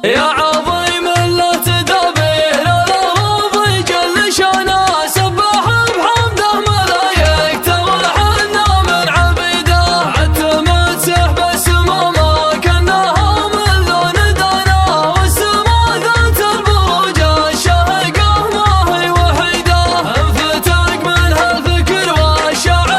يا عظيم له تدابير الأراضي جل شانه، سبح بحمده ملايكته والحنا من عبيده، عتمت سحب السما كأنها من لون دانا، والسما ذات البروج الشاهقة ما هي وحيده، انفتق منها الفكر والشعر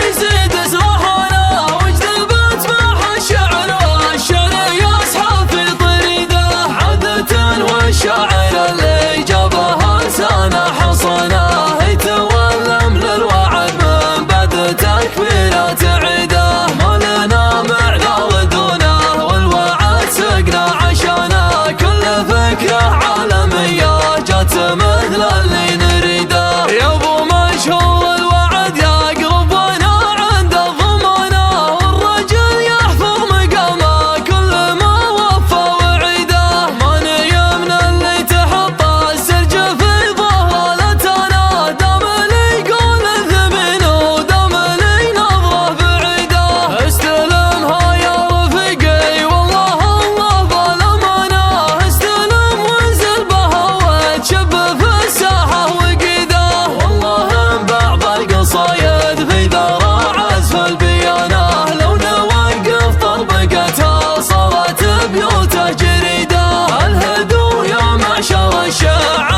يزيد سرحانه، واجتبت معها الشعر والشعر يصحى في طريده، عادة والشاعر اللي جابها لسانه حصنه، يتولم للوعد من بعد تكبيرات عيده، ما لنا معذر دونه والوعد سقنا عشانه، كل فكره عالميه جات مثل اللي نريده، يا ابو مشهور الوعد يقرب وانا عند الضمانه، والرجل يحفظ مقامه كل ما وفى وعيده، ماني من اللي تحط السرج في ظهره لتانا، دام لي يقول الثمين ودام لي نظره بعيده، استلمها يا رفيقي والله الله بالامانه، استلم وانزل بها وتشب في الساحه وقيده، والله بعض القصايد في ذرى عزف البيانه، لو نوقف طربقتها صارت بيوته جريده، الهدوا يا معشر الشعر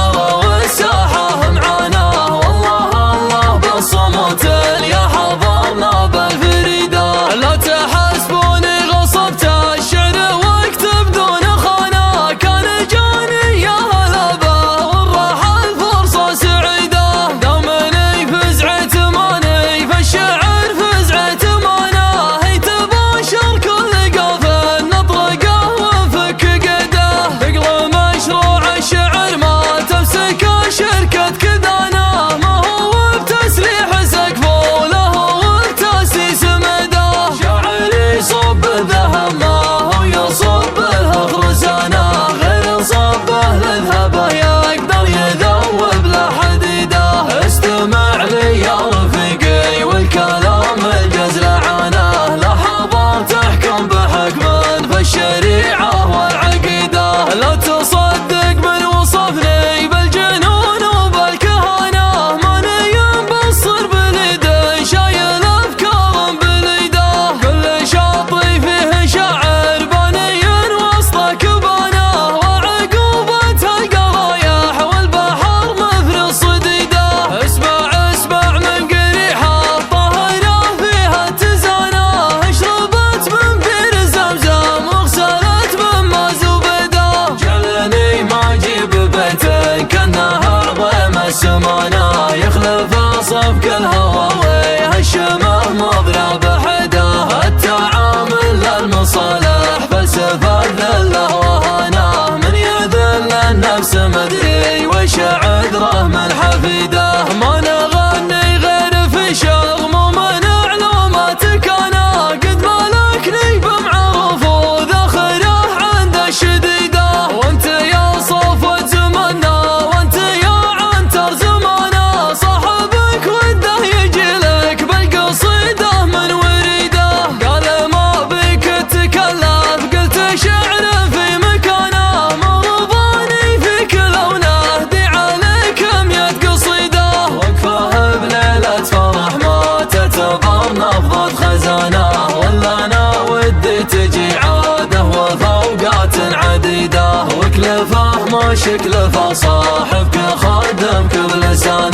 والساحه معانا، والله الله بالصمت اللي حضرنا بالفريده، لا تحسبوني غصبت الشعر واكتب دون خانه، كان جاني يا هلا به والراحه الفرصه سعيده، دامني فزعه ماني فالشعر فزعه مانه، هي تباشر كل قافل نطرقه ونفك قيده، ثقل مشروع الشعر ما تمسك شركه كدانه، ما هو بتسليح سقفه له والتاسيس مده، شاعر يصب الذهب ما هو يصب له خرزانه، غير صبه للذهبه يقدر يذوب له حديده، استمع لي يا رفيقي والكلام الجزل عانه، لحظات تحكم بحكم فالشريعه والعقيده، لا تصدق من وصفني بالجنون وبالكهانه، ماني مبصر باليد شايل افكار باليده، كل شاطري فيه شاعر باني وسط كبانه، وعقوبة القرايح والبحر مثل الصديده، اسمع من قريحه الطاهره فيها اتزانه، اشربت من بير زمزم وغسلت من ما زبده، جلني ما اجيب بيت كانها عظيم السمانه، يخلف صفق الهوى ويهشمه مضرب حده، التعامل للمصالح فلسفه ذله وهانه، من يذل النفس مدري وش عذره من حفيده، ما نغني غير في شغم ومن علوماتك انا، قد ملكني بمعروف وذخره عند الشديده، وانت يا صفوة زمنا وانت يا عنتر زمانه، صاحبك وده يجي لك بالقصيده من وريده، قال ما بك تكلف قلت شعر في مكانه، ما رضاني فيك لو نهدي عليك 100 قصيده، وقفه بليله فرح ما تعتبر نفضة خزانه، ولا انا ودي تجي عاده وفوقات عديده، وكلفه ما شكلفه صاحبك خادمك بلسانه.